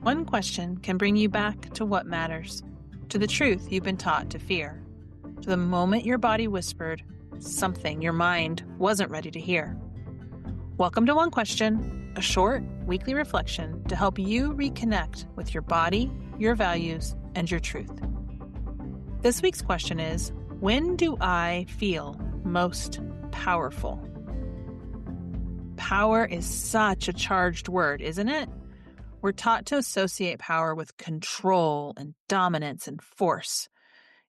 One question can bring you back to what matters, to the truth you've been taught to fear, to the moment your body whispered something your mind wasn't ready to hear. Welcome to One Question, a short weekly reflection to help you reconnect with your body, your values, and your truth. This week's question is, when do I feel most powerful? Power is such a charged word, isn't it? We're taught to associate power with control and dominance and force.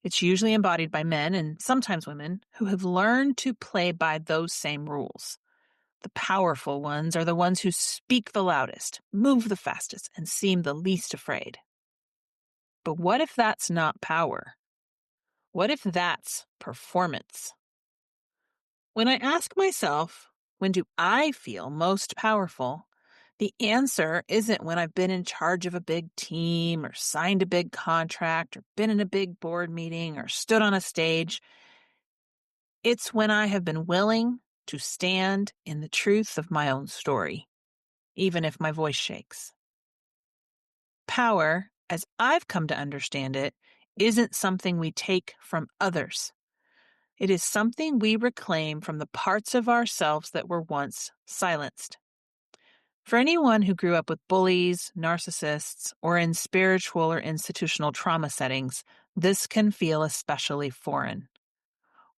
It's usually embodied by men and sometimes women who have learned to play by those same rules. The powerful ones are the ones who speak the loudest, move the fastest, and seem the least afraid. But what if that's not power? What if that's performance? When I ask myself, when do I feel most powerful? The answer isn't when I've been in charge of a big team or signed a big contract or been in a big board meeting or stood on a stage. It's when I have been willing to stand in the truth of my own story, even if my voice shakes. Power, as I've come to understand it, isn't something we take from others. It is something we reclaim from the parts of ourselves that were once silenced. For anyone who grew up with bullies, narcissists, or in spiritual or institutional trauma settings, this can feel especially foreign.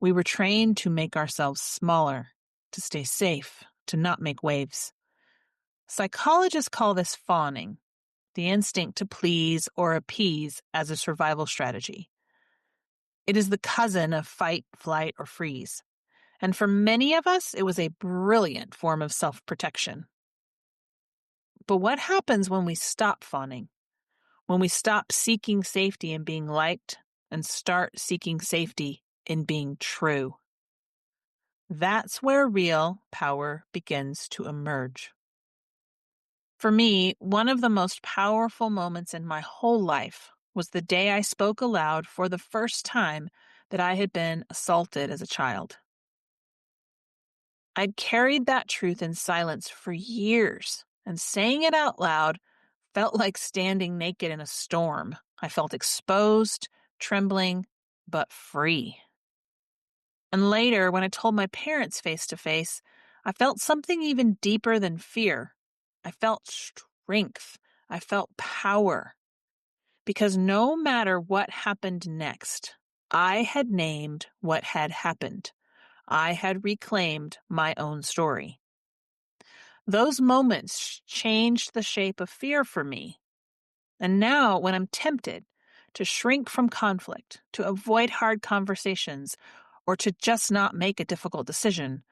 We were trained to make ourselves smaller, to stay safe, to not make waves. Psychologists call this fawning, the instinct to please or appease as a survival strategy. It is the cousin of fight, flight, or freeze. And for many of us, it was a brilliant form of self-protection. But what happens when we stop fawning? When we stop seeking safety in being liked and start seeking safety in being true? That's where real power begins to emerge. For me, one of the most powerful moments in my whole life was the day I spoke aloud for the first time that I had been assaulted as a child. I'd carried that truth in silence for years, and saying it out loud felt like standing naked in a storm. I felt exposed, trembling, but free. And later, when I told my parents face to face, I felt something even deeper than fear. I felt strength. I felt power. Because no matter what happened next, I had named what had happened. I had reclaimed my own story. Those moments changed the shape of fear for me. And now, when I'm tempted to shrink from conflict, to avoid hard conversations, or to just not make a difficult decision,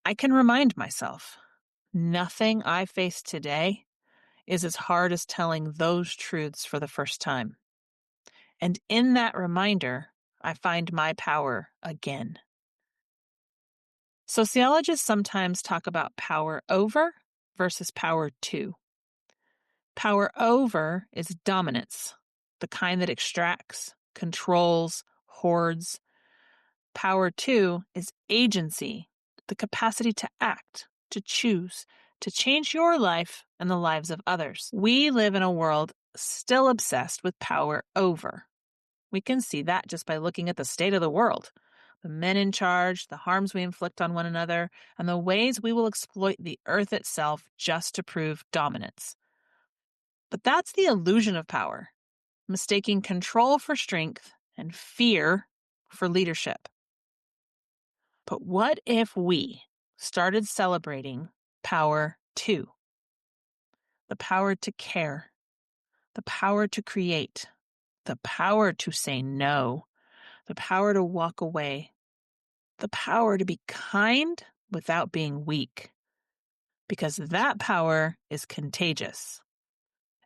I can remind myself, nothing I face today is as hard as telling those truths for the first time. And in that reminder, I find my power again. Sociologists sometimes talk about power over versus power to. Power over is dominance, the kind that extracts, controls, hoards. Power to is agency, the capacity to act, to choose, to change your life and the lives of others. We live in a world still obsessed with power over. We can see that just by looking at the state of the world. The men in charge, the harms we inflict on one another, and the ways we will exploit the earth itself just to prove dominance. But that's the illusion of power, mistaking control for strength and fear for leadership. But what if we started celebrating power to? The power to care, the power to create, the power to say no, the power to walk away, the power to be kind without being weak. Because that power is contagious.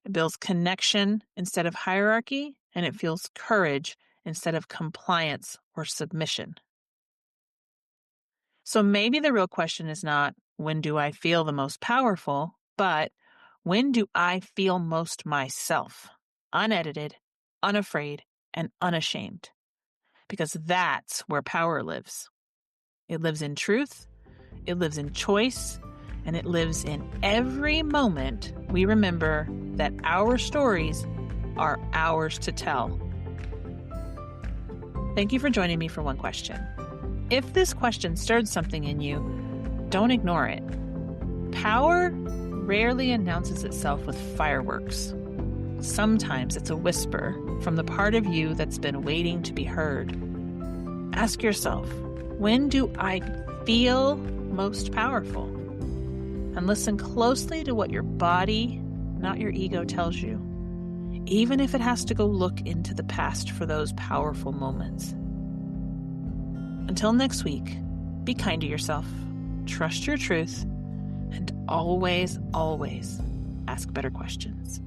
It builds connection instead of hierarchy, and it fuels courage instead of compliance or submission. So maybe the real question is not, when do I feel the most powerful, but when do I feel most myself, unedited, unafraid, and unashamed? Because that's where power lives. It lives in truth, it lives in choice, and it lives in every moment we remember that our stories are ours to tell. Thank you for joining me for One Question. If this question stirred something in you, don't ignore it. Power rarely announces itself with fireworks. Sometimes it's a whisper from the part of you that's been waiting to be heard. Ask yourself, when do I feel most powerful? And listen closely to what your body, not your ego, tells you, even if it has to go look into the past for those powerful moments. Until next week, be kind to yourself, trust your truth, and always, always ask better questions.